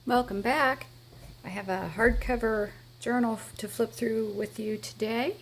Welcome back. I have a hardcover journal to flip through with you today.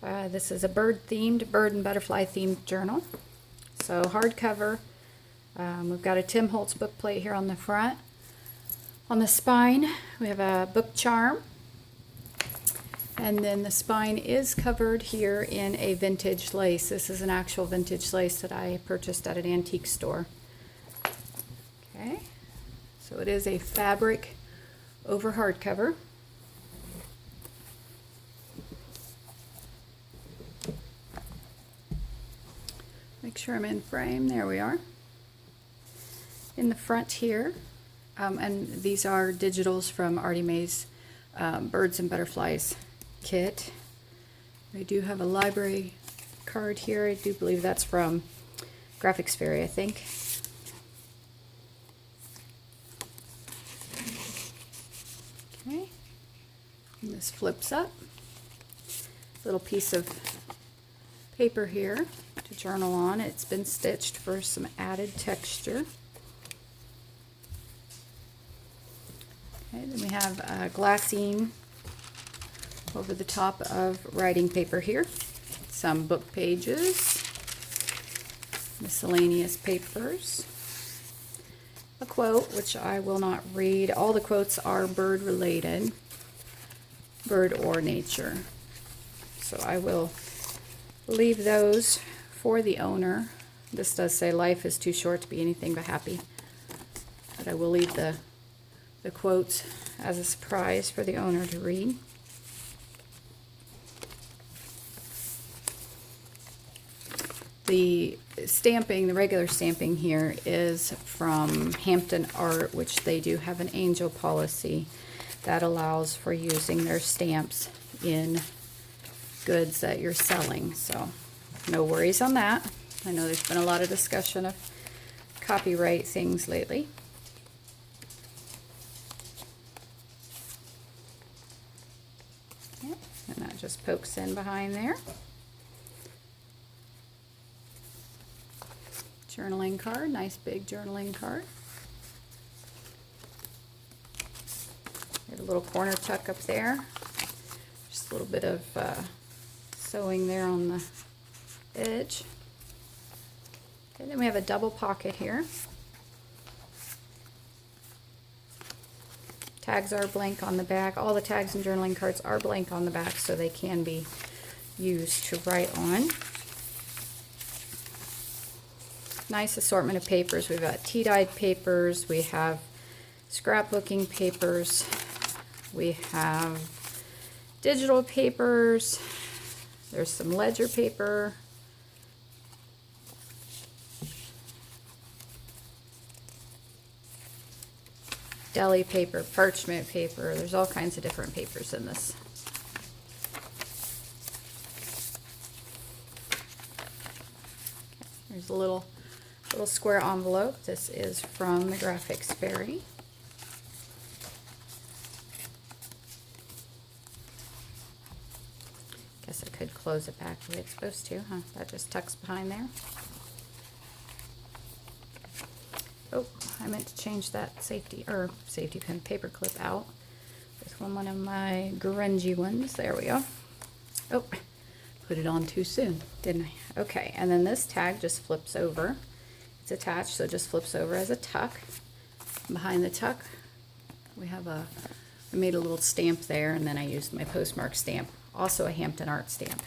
This is a bird and butterfly themed journal. So hardcover, we've got a Tim Holtz book plate here on the front. On the spine, we have a book charm. And then the spine is covered here in a vintage lace. This is an actual vintage lace that I purchased at an antique store. Okay. So it is a fabric over hardcover. Make sure I'm in frame. There we are. In the front here, and these are digitals from Artymaze Birds and Butterflies kit. I do have a library card here. I do believe that's from Graphics Fairy, I think. Okay, and this flips up. Little piece of paper here to journal on. It's been stitched for some added texture. Okay, then we have glassine over the top of writing paper here. Some book pages, miscellaneous papers. A quote, which I will not read. All the quotes are bird related, bird or nature. So I will leave those for the owner. This does say life is too short to be anything but happy. But I will leave the quotes as a surprise for the owner to read. The stamping, the regular stamping here is from Hampton Art, which they do have an angel policy that allows for using their stamps in goods that you're selling. So no worries on that. I know there's been a lot of discussion of copyright things lately. Okay, and that just pokes in behind there. Journaling card, nice big journaling card. Got a little corner tuck up there. Just a little bit of sewing there on the edge. Okay, then we have a double pocket here. Tags are blank on the back. All the tags and journaling cards are blank on the back, so they can be used to write on. Nice assortment of papers. We've got tea-dyed papers, we have scrapbooking papers, we have digital papers, there's some ledger paper, deli paper, parchment paper. There's all kinds of different papers in this. Okay, there's a little square envelope. This is from the Graphics Fairy. Guess I could close it back the way it's supposed to, huh? That just tucks behind there. Oh, I meant to change that safety pin paper clip out with one of my grungy ones. There we go. Oh, put it on too soon, didn't I? Okay, and then this tag just flips over. It's attached, so it just flips over as a tuck. Behind the tuck, we have I made a little stamp there, and then I used my postmark stamp, also a Hampton Art stamp.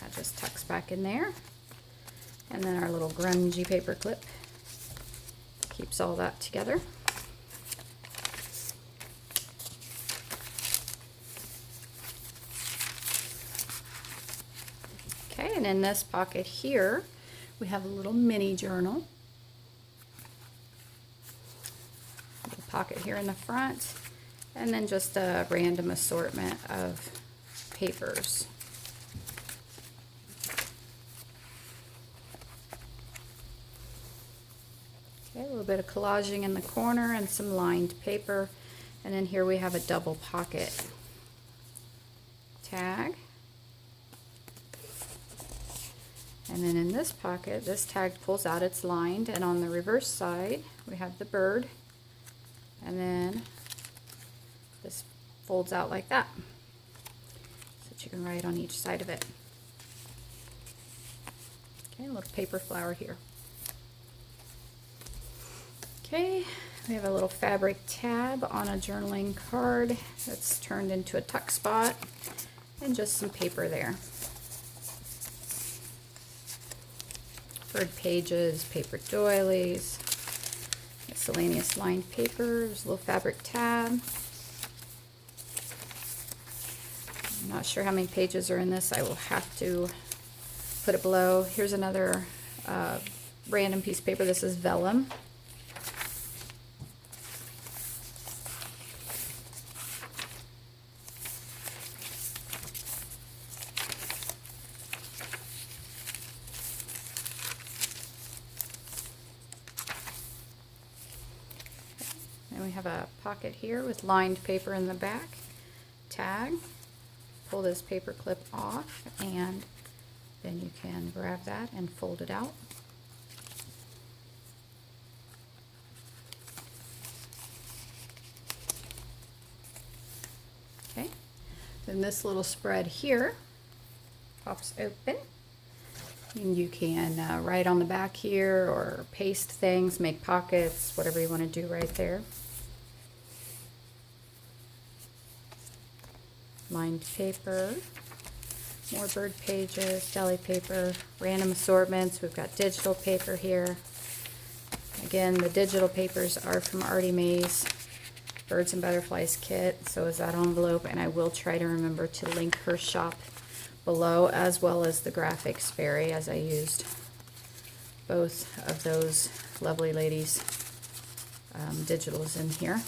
That just tucks back in there. And then our little grungy paper clip keeps all that together. Okay, and in this pocket here, we have a little mini journal. A little pocket here in the front, and then just a random assortment of papers. Okay, a little bit of collaging in the corner and some lined paper. And then here we have a double pocket tag. And then in this pocket, this tag pulls out, it's lined, and on the reverse side, we have the bird. And then this folds out like that, so that you can write on each side of it. Okay, a little paper flower here. Okay, we have a little fabric tab on a journaling card that's turned into a tuck spot, and just some paper there. Bird pages, paper doilies, miscellaneous lined paper. There's a little fabric tab. I'm not sure how many pages are in this. I will have to put it below. Here's another random piece of paper. This is vellum. And we have a pocket here with lined paper in the back. Tag. Pull this paper clip off, and then you can grab that and fold it out. Okay. Then this little spread here pops open. And you can write on the back here or paste things, make pockets, whatever you want to do right there. Lined paper, more bird pages, deli paper, random assortments. We've got digital paper here. Again, the digital papers are from Artymaze Birds and Butterflies kit. So is that envelope, and I will try to remember to link her shop below, as well as the graphics fairy, as I used both of those lovely ladies' digitals in here.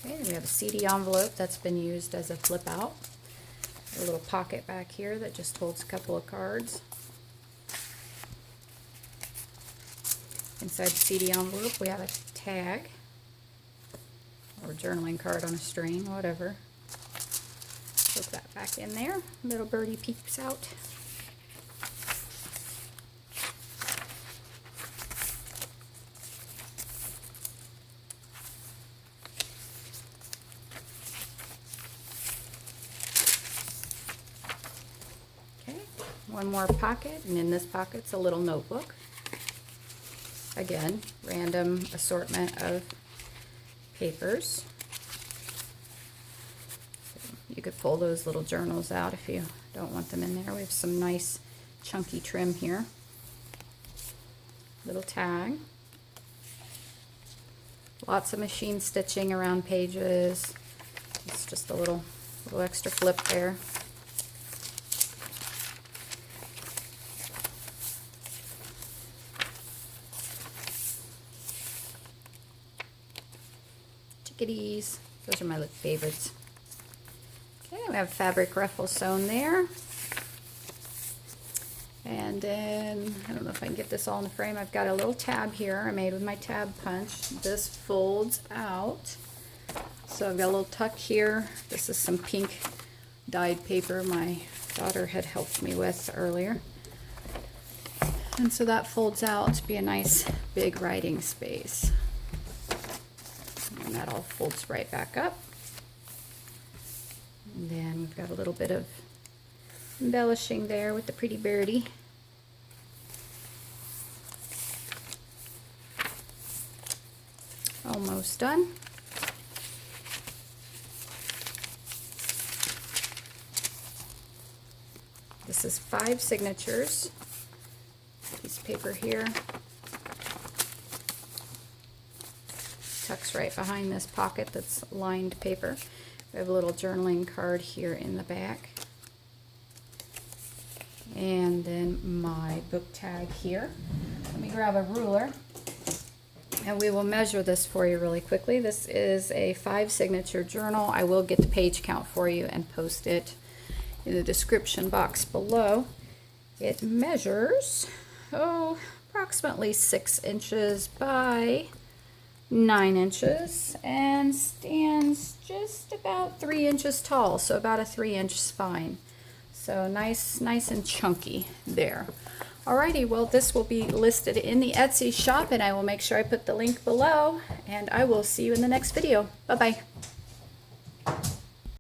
Okay, we have a CD envelope that's been used as a flip out. A little pocket back here that just holds a couple of cards. Inside the CD envelope we have a tag or journaling card on a string, whatever. Put that back in there. Little birdie peeks out. Okay, one more pocket, and in this pocket's a little notebook. Again, random assortment of papers. You could pull those little journals out if you don't want them in there. We have some nice chunky trim here. Little tag. Lots of machine stitching around pages. It's just a little extra flip there. Chickadees. Those are my favorites. Okay, we have fabric ruffle sewn there. And then, I don't know if I can get this all in the frame. I've got a little tab here I made with my tab punch. This folds out. So I've got a little tuck here. This is some pink dyed paper my daughter had helped me with earlier. And so that folds out to be a nice big writing space. And that all folds right back up. And then we've got a little bit of embellishing there with the pretty birdie. Almost done. This is 5 signatures. Piece of paper here. Tucks right behind this pocket that's lined paper. We have a little journaling card here in the back. And then my book tag here. Let me grab a ruler and we will measure this for you really quickly. This is a 5 signature journal. I will get the page count for you and post it in the description box below. It measures, approximately 6 inches by 9 inches and stands just about 3 inches tall, so about a 3-inch spine. So nice and chunky there. Alrighty, well, this will be listed in the Etsy shop, and I will make sure I put the link below, and I will see you in the next video. Bye-bye.